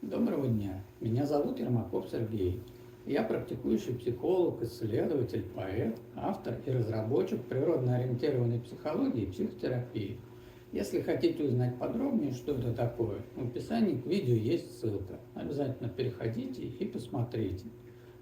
Доброго дня. Меня зовут Ермаков Сергей. Я практикующий психолог, исследователь, поэт, автор и разработчик природно-ориентированной психологии и психотерапии. Если хотите узнать подробнее, что это такое, в описании к видео есть ссылка. Обязательно переходите и посмотрите.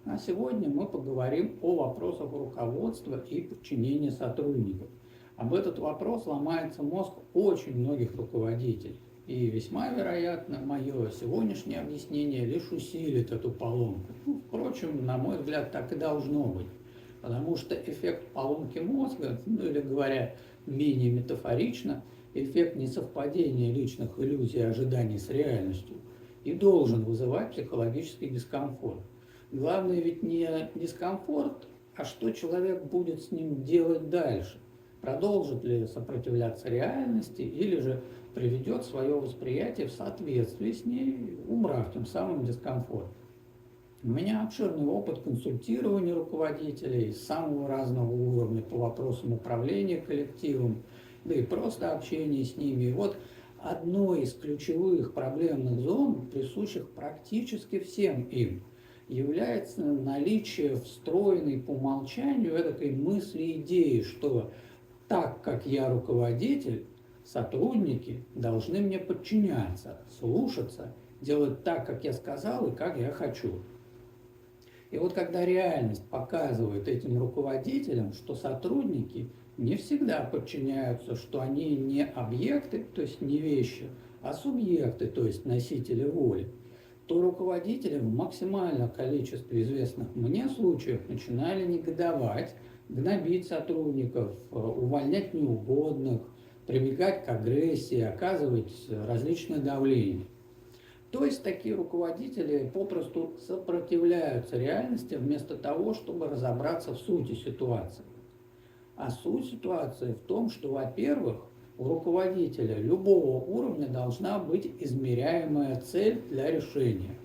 А сегодня мы поговорим о вопросах руководства и подчинения сотрудников. Об этот вопрос ломается мозг очень многих руководителей. И весьма вероятно, мое сегодняшнее объяснение лишь усилит эту поломку. Впрочем, на мой взгляд, так и должно быть. Потому что эффект поломки мозга, или говоря менее метафорично, эффект несовпадения личных иллюзий и ожиданий с реальностью, и должен вызывать психологический дискомфорт. Главное ведь не дискомфорт, а что человек будет с ним делать дальше. Продолжит ли сопротивляться реальности или же приведет свое восприятие в соответствии с ней, убрав тем самым дискомфорт. У меня обширный опыт консультирования руководителей с самого разного уровня по вопросам управления коллективом, да и просто общения с ними. И вот одной из ключевых проблемных зон, присущих практически всем им, является наличие встроенной по умолчанию этой мысли, идеи, что так как я руководитель, сотрудники должны мне подчиняться, слушаться, делать так, как я сказал и как я хочу. И вот когда реальность показывает этим руководителям, что сотрудники не всегда подчиняются, что они не объекты, то есть не вещи, а субъекты, то есть носители воли, то руководители в максимальном количестве известных мне случаев начинали негодовать, гнобить сотрудников, увольнять неугодных, прибегать к агрессии, оказывать различное давление. То есть такие руководители попросту сопротивляются реальности вместо того, чтобы разобраться в сути ситуации. А суть ситуации в том, что, во-первых, у руководителя любого уровня должна быть измеряемая цель для решения.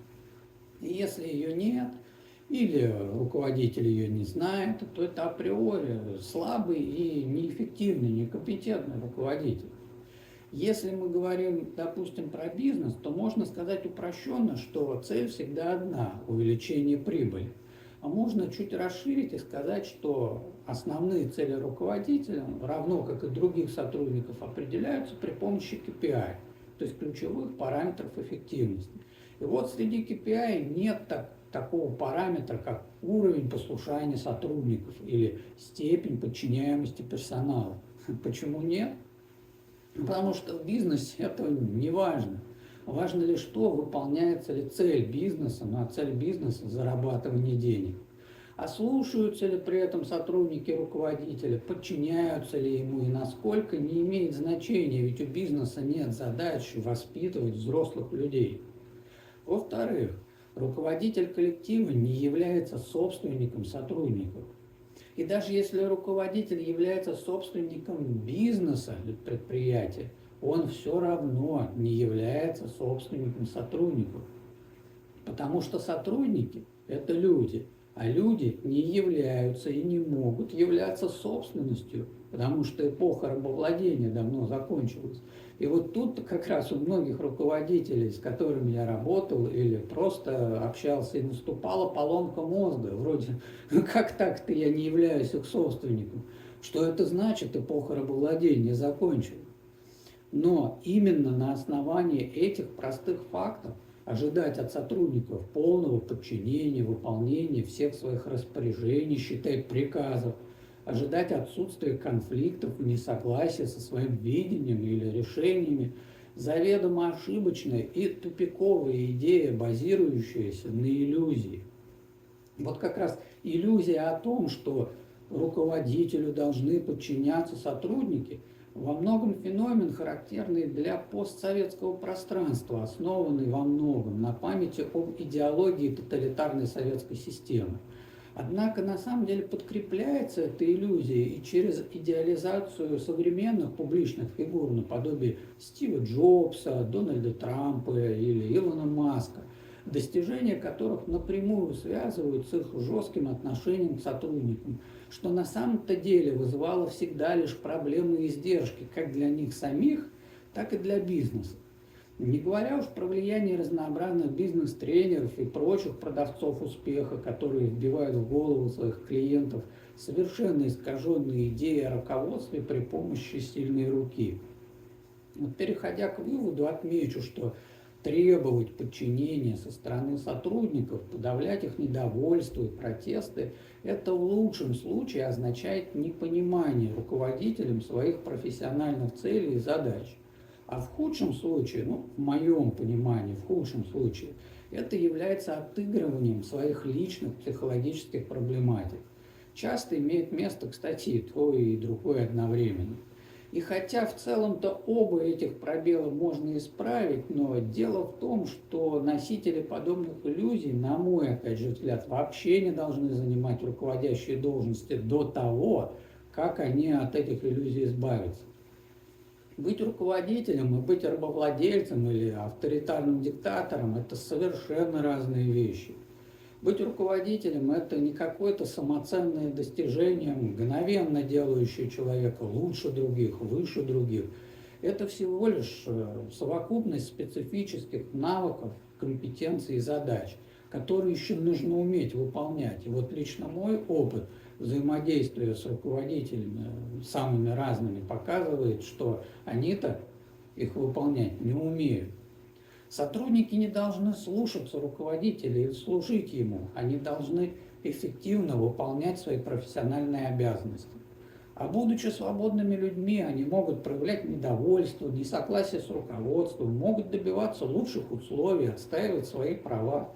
И если ее нет, или руководитель ее не знает, то это априори слабый и неэффективный, некомпетентный руководитель. Если мы говорим, допустим, про бизнес, то можно сказать упрощенно, что цель всегда одна – увеличение прибыли. А можно чуть расширить и сказать, что основные цели руководителя, равно как и других сотрудников, определяются при помощи KPI, то есть ключевых параметров эффективности. И вот среди KPI нет такого параметра, как уровень послушания сотрудников или степень подчиняемости персонала. Почему нет? Потому что в бизнесе это не важно. Важно лишь то, выполняется ли цель бизнеса, ну а цель бизнеса – зарабатывание денег. А слушаются ли при этом сотрудники руководителя, подчиняются ли ему и насколько, не имеет значения, ведь у бизнеса нет задачи воспитывать взрослых людей. Во-вторых, руководитель коллектива не является собственником сотрудников. И даже если руководитель является собственником бизнеса или предприятия, он все равно не является собственником сотрудников. Потому что сотрудники – это люди, а люди не являются и не могут являться собственностью, потому что эпоха рабовладения давно закончилась. И вот тут как раз у многих руководителей, с которыми я работал или просто общался, и наступала поломка мозга, вроде «как так-то я не являюсь их собственником?» Что это значит, эпоха рабовладения закончилась? Но именно на основании этих простых фактов ожидать от сотрудников полного подчинения, выполнения всех своих распоряжений, считай приказов, ожидать отсутствия конфликтов, несогласия со своим видением или решениями, заведомо ошибочная и тупиковая идея, базирующаяся на иллюзии. Вот как раз иллюзия о том, что руководителю должны подчиняться сотрудники, во многом феномен, характерный для постсоветского пространства, основанный во многом на памяти об идеологии тоталитарной советской системы. Однако на самом деле подкрепляется эта иллюзия и через идеализацию современных публичных фигур наподобие Стива Джобса, Дональда Трампа или Илона Маска, достижения которых напрямую связывают с их жестким отношением к сотрудникам, что на самом-то деле вызывало всегда лишь проблемы и издержки как для них самих, так и для бизнеса. Не говоря уж про влияние разнообразных бизнес-тренеров и прочих продавцов успеха, которые вбивают в голову своих клиентов совершенно искаженные идеи о руководстве при помощи сильной руки. Вот переходя к выводу, отмечу, что требовать подчинения со стороны сотрудников, подавлять их недовольство и протесты, это в лучшем случае означает непонимание руководителем своих профессиональных целей и задач. А в худшем случае, в моем понимании, в худшем случае, это является отыгрыванием своих личных психологических проблематик. Часто имеет место, кстати, и то, и другое одновременно. И хотя в целом-то оба этих пробела можно исправить, но дело в том, что носители подобных иллюзий, на мой, опять же, взгляд, вообще не должны занимать руководящие должности до того, как они от этих иллюзий избавятся. Быть руководителем и быть рабовладельцем или авторитарным диктатором – это совершенно разные вещи. Быть руководителем – это не какое-то самоценное достижение, мгновенно делающее человека лучше других, выше других. Это всего лишь совокупность специфических навыков, компетенций и задач, которые еще нужно уметь выполнять. И вот лично мой опыт взаимодействия с руководителями самыми разными показывает, что они-то их выполнять не умеют. Сотрудники не должны слушаться руководителя и служить ему. Они должны эффективно выполнять свои профессиональные обязанности. А будучи свободными людьми, они могут проявлять недовольство, несогласие с руководством, могут добиваться лучших условий, отстаивать свои права.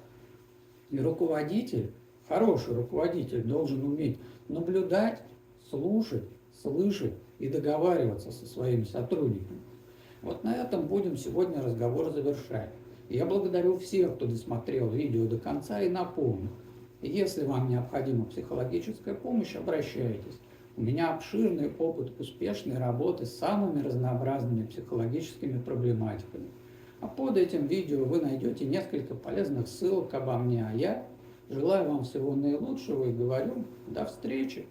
И руководитель, хороший руководитель, должен уметь наблюдать, слушать, слышать и договариваться со своими сотрудниками. Вот на этом будем сегодня разговор завершать. Я благодарю всех, кто досмотрел видео до конца, и напомню, если вам необходима психологическая помощь, обращайтесь. У меня обширный опыт успешной работы с самыми разнообразными психологическими проблематиками. А под этим видео вы найдете несколько полезных ссылок обо мне, а я желаю вам всего наилучшего и говорю до встречи!